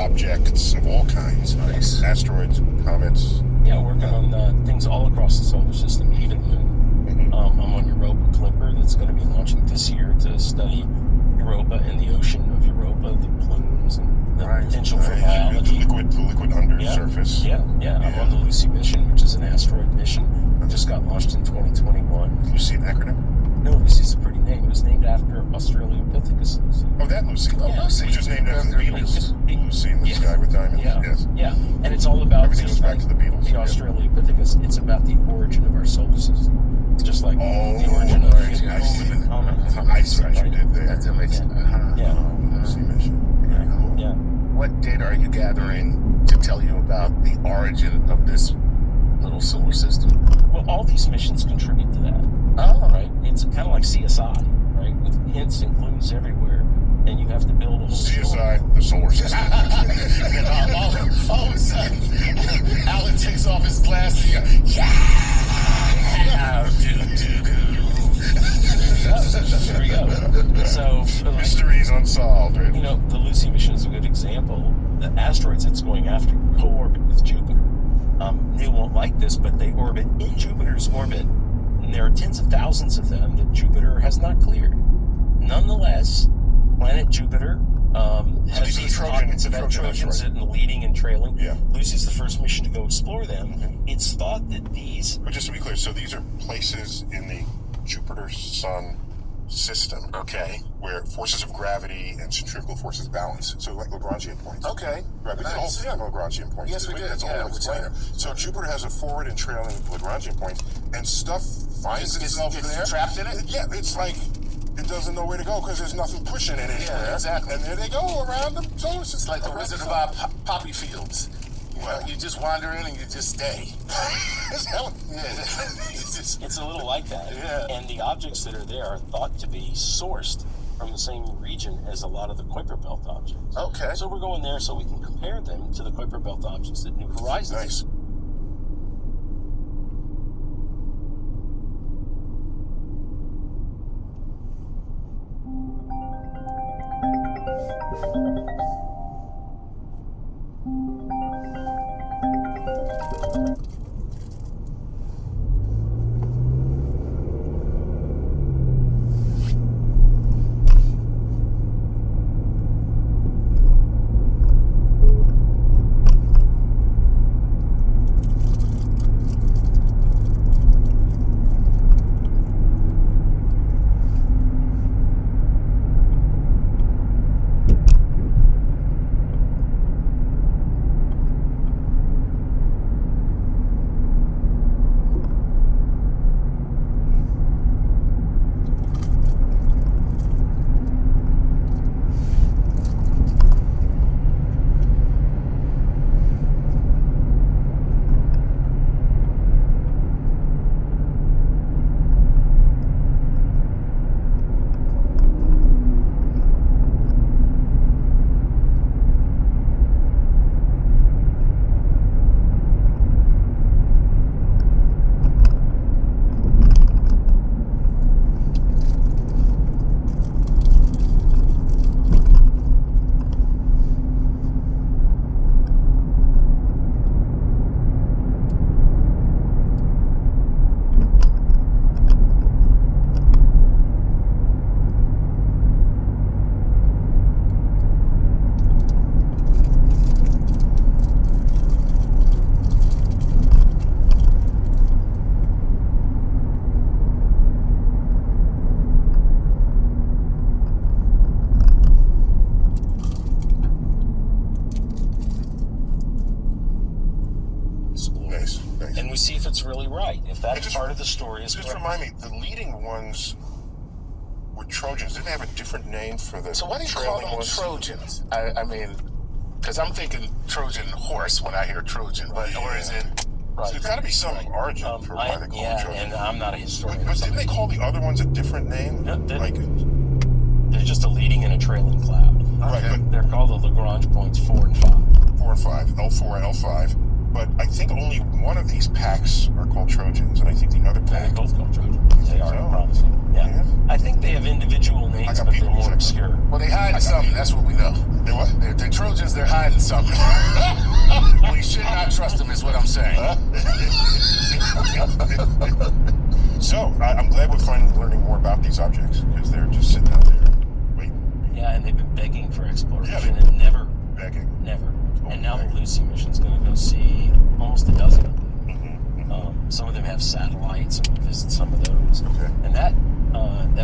objects of all kinds. Nice. Asteroids, comets. Yeah, working on things all across the solar system, even the moon. I'm on Europa Clipper that's going to be launching this year to study Europa and the ocean of Europa, the plumes and the potential for biology. The liquid under the surface. Yeah. I'm on the Lucy mission, which is an asteroid mission. Just got launched in 2021. Lucy, an acronym? No, Lucy's a pretty name. It was named after Australopithecus Lucy. Oh, that Lucy. Oh, Lucy. Which is named after the Beatles. Lucy in the sky with diamonds. Yes. Yeah. And it's all about everything goes back to the Beatles. The Australopithecus. It's about the origin of our solar system. Just like the origin of I see what you did there. That makes Lucy mission. Yeah. What data are you gathering to tell you about the origin of this little solar system? Well, all these missions contribute to that. Oh, Right? It's kind of like CSI, right? With hints and clues everywhere. And you have to build a whole story. CSI, the solar system. And all of a sudden, Alan takes off his glasses. There we go. So, Mysteries unsolved, right? you know, the Lucy mission is a good example. The asteroids it's going after co-orbit with Jupiter. Neil won't like this, but they orbit in Jupiter's orbit, and there are tens of thousands of them that Jupiter has not cleared. Nonetheless, planet Jupiter has these are the Trojans and leading and trailing. Yeah. Lucy's the first mission to go explore them. It's thought that these... But just to be clear, so these are places in the Jupiter-Sun system, where forces of gravity and centrifugal forces balance. So like Lagrangian points. Okay. Right, but the whole thing on Lagrangian points. Yes, we did. That's a whole explainer. So Jupiter has a forward and trailing Lagrangian points, and stuff finds itself there. Trapped in it? Yeah, it's like it doesn't know where to go because there's nothing pushing it anywhere. Yeah, exactly. And there they go around the solar system. It's like the Wizard of our poppy fields. You just wander in and you just stay. It's a little like that. Yeah. And the objects that are there are thought to be sourced from the same region as a lot of the Kuiper Belt objects. Okay. So we're going there so we can compare them to the Kuiper Belt objects at New Horizons. Nice. And we see if it's really right. If that part of the story is just correct. remind me, the leading ones were Trojans. Didn't they have a different name for the So why do you call them ones? Trojans? I mean, because I'm thinking Trojan horse when I hear Trojan, but or is it? Right. So there's got to be some origin for why they call them Trojans. And I'm not a historian. But didn't they call the other ones a different name? No, they're just a leading and a trailing cloud. Right, but they're called the Lagrange points 4 and 5. 4 and 5, L4 and L5. But I think only one of these packs are called Trojans, and I think the other pack... They're both called Trojans. They are, I promise you. Yeah. I think they have individual names, but they're more obscure. Well, they hide something. That's what we know. They what? They're Trojans because they're hiding something. We should not trust them, is what I'm saying. So, I'm glad we're finally learning more about these objects, because they're just sitting out there waiting. Yeah, and they've been begging for exploration Yeah, and never. Begging. Never. Totally And now the begging. Lucy mission's going to go see almost a dozen of them. Mm-hmm. Some of them have satellites, and we'll visit some of those. Okay. And that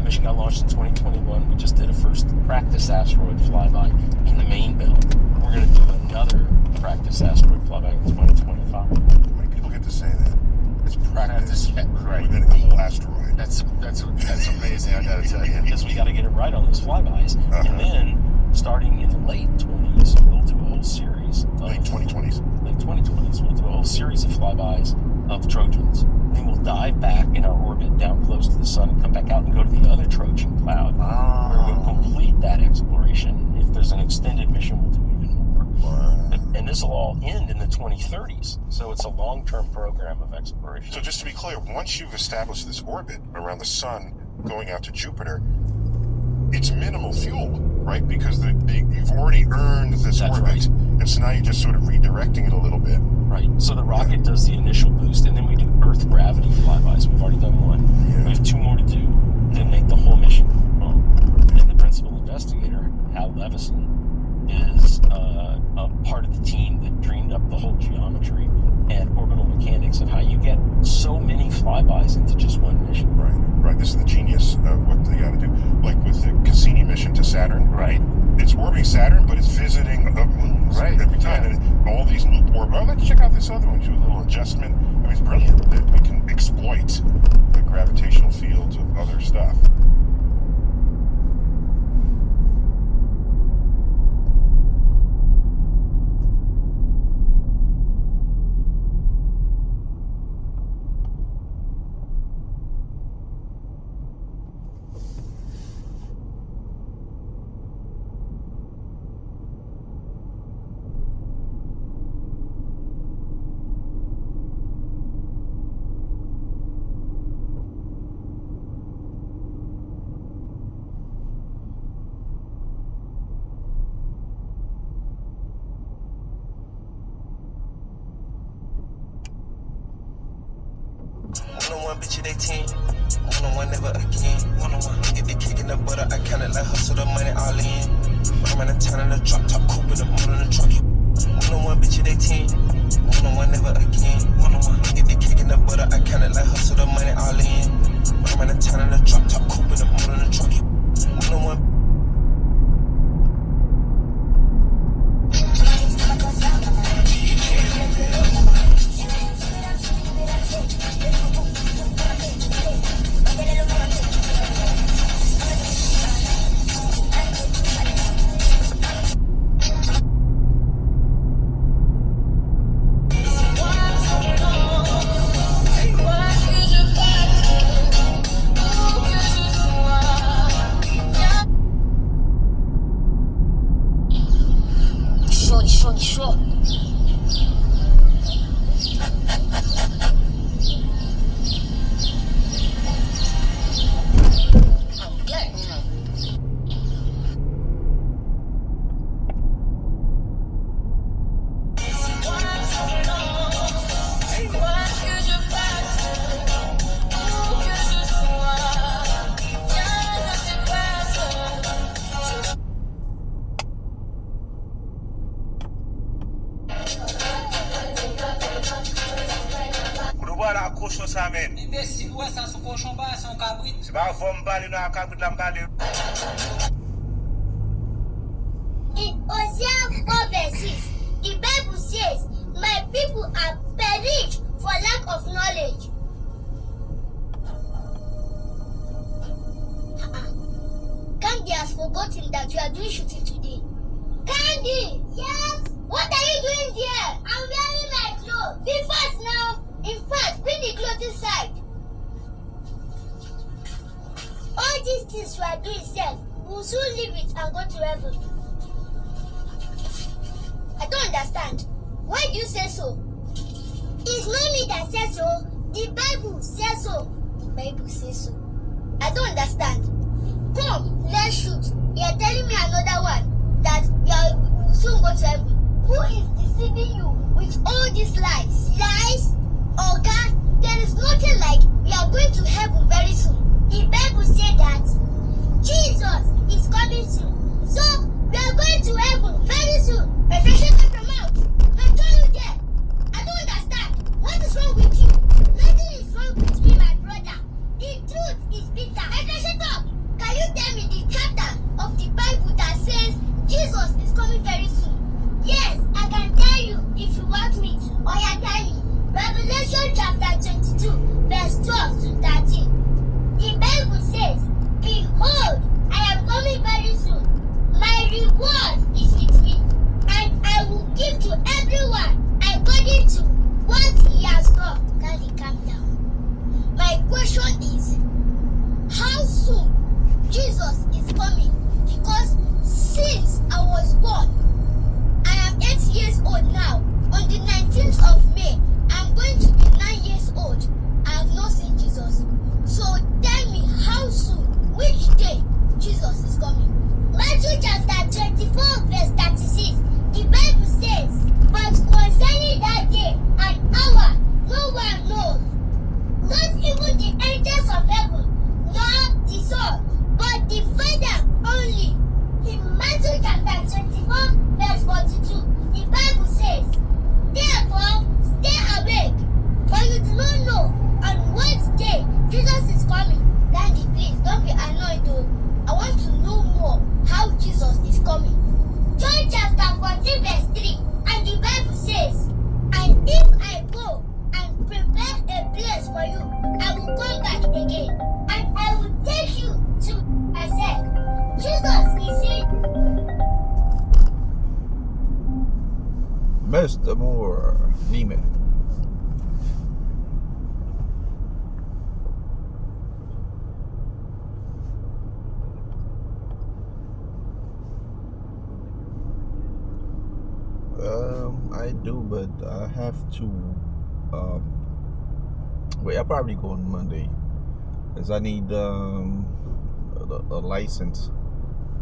mission got launched in 2021. We just did a first practice asteroid flyby in the main belt. We're going to do another practice asteroid flyby in 2025. How many people get to say that? It's practice. Right. With a whole asteroid. That's amazing, I gotta tell you. Because we got to get it right on those flybys. Uh-huh. And then, starting in the late 20s, we'll do a whole series. Late 2020s. Late 2020s, we'll do a whole series of flybys of Trojans. Then we'll dive back in our orbit down close to the sun and come back out and go to the other Trojan cloud. Where we'll complete that exploration. If there's an extended mission, we'll do even more. Wow. And this will all end in the 2030s. So it's a long-term program of exploration. So just to be clear, once you've established this orbit around the sun going out to Jupiter, it's minimal fuel, right? Because you've already earned this That's orbit. right. And so now you're just sort of redirecting it a little bit. Right. So the rocket does the initial boost, and then we do Earth gravity flybys. We've already done one. Yeah. We have 2 more to do to make the whole mission. And the principal investigator, Hal Levison, is a part of the team that dreamed up the whole geometry and orbital mechanics of how you get so many flybys into just one mission. Right. This is the genius of what they got to do. Like with the Cassini mission to Saturn. Right. It's orbiting Saturn, but it's visiting moons every time. Yeah. And all these loop orbits. Oh, let's check out this other one. Do a little adjustment. I mean, it's brilliant that we can exploit the gravitational fields of other stuff. One bitch, they 10. One never again. Get the cake in the butter. I kinda like hustle the money all in. I'm in a town in a drop top coupe with a moon in the trunk. One bitch, they 10. One never again. Get the cake in the butter. I kinda like hustle the money all in. I'm in a town in a drop top coupe with a moon in the trunk. One. Sure. I'm getting it. Cochon sa men. Imbécile, ouais, ça son cochon bas, son cabrit. C'est pas un balé dans un cabrit dans balé. In Hosea 4:6, the Bible says, "My people are perished for lack of knowledge." Candy has forgotten that you are doing shooting today. Candy! Yes? What are you doing there? I'm wearing my clothes. Be fast now. In fact, bring the clothes inside. All these things you are doing, self, we'll soon leave it and go to heaven. I don't understand. Why do you say so? It's not me that says so. The Bible says so. The Bible says so. I don't understand. Come, let's shoot. You are telling me another one that you are soon going go to heaven. Who is deceiving you with all these lies? Lies? Okay, there is nothing like we are going to heaven very soon. The Bible said that Jesus is coming soon. So we are going to heaven very soon. Revelation chapter mouth. I told you there. I don't understand. What is wrong with you? Nothing is wrong with me, my brother. The truth is bitter. Revelation up. Can you tell me the chapter of the Bible that says Jesus is coming very soon? Yes, I can tell you if you want me to. Or you tell me. Revelation chapter 22, verse 12 to 13. The Bible says, behold, I am coming very soon. My reward is with me, and I will give to everyone according to what he has done. Daddy, calm down. My question is, how soon Jesus is coming? Because since I was born, I am 8 years old now. On the 19th of May, I'm going to be 9 years old. I have not seen Jesus. So tell me how soon, which day Jesus is coming. Matthew chapter 24 verse 36. The Bible says, but concerning that day and hour, no one knows. Not even the angels of heaven, nor the Son, but the Father only. In Matthew chapter 24 verse 42, the Bible says, therefore, stay awake, for you do not know on what day Jesus is coming. Daddy, please, don't be annoyed though. I want to know more how Jesus is coming. John chapter 14 verse 3, and the Bible says, and if I go and prepare a place for you, I will come back again, and I will take you to myself. Jesus is saying, Mr. Moore, Neiman. I do, but I have to. Wait, I'll probably go on Monday, because I need a license,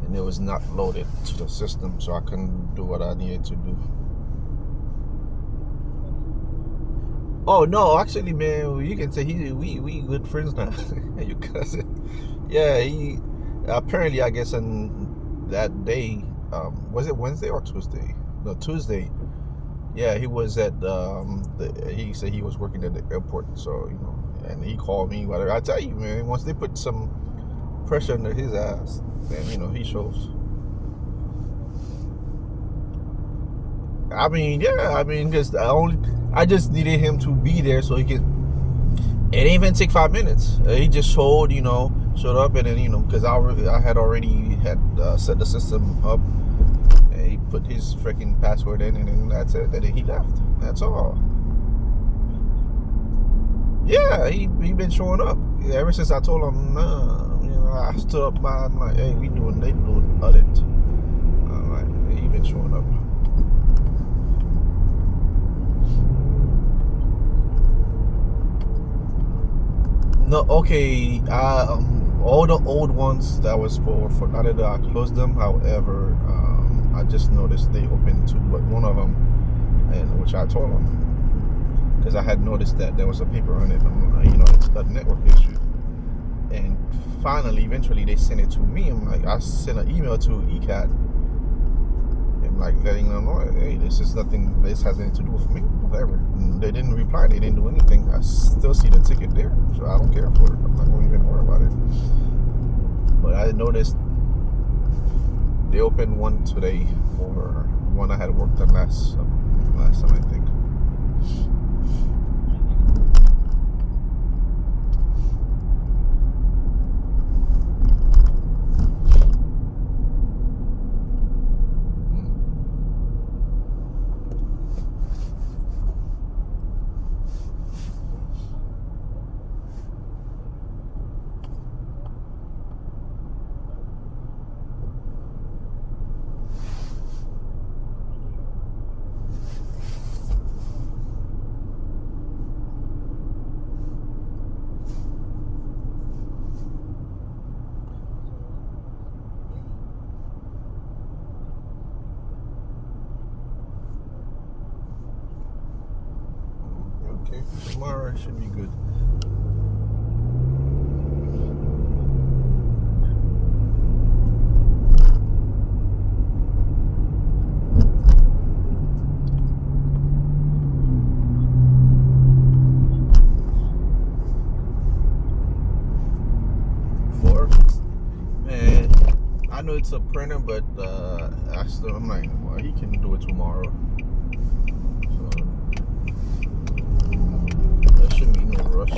and it was not loaded to the system, so I couldn't do what I needed to do. Oh no, actually, man, you can say we good friends now. Your cousin, yeah, he apparently, I guess, on that day, was it Wednesday or Tuesday? No, Tuesday. Yeah, he was at he said he was working at the airport, so and he called me. Whatever, I tell you, man, once they put some pressure under his ass, then he shows. I mean, yeah, because I just needed him to be there so he could. It didn't even take 5 minutes. He just showed up, and then because I had already set the system up. And he put his freaking password in, and then that's it. And then he left. That's all. Yeah, he been showing up ever since I told him. I stood up. I'm like, hey, they doing audit. I'm like, he been showing up. No, okay. All the old ones that was for not that I closed them. However, I just noticed they opened two, but one of them, and which I told them, because I had noticed that there was a paper on it. It's a network issue. And finally, eventually, they sent it to me. I'm like, I sent an email to ECAT. I'm like letting them know, hey, this is nothing. This has anything to do with me. Whatever. And they didn't reply. They didn't do anything. I still see the ticket there, so I don't care for it. I'm not going to even worry about it. But I noticed they opened one today for one I had worked on last time, I think. Okay, tomorrow should be good. Man, I know it's a printer, but I'm like, well, he can do it tomorrow. So there shouldn't be no rush.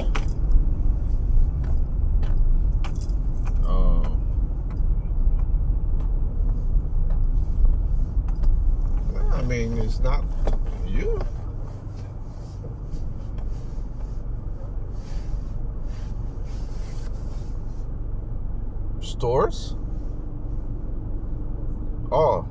I mean, it's not you. Stores? Oh.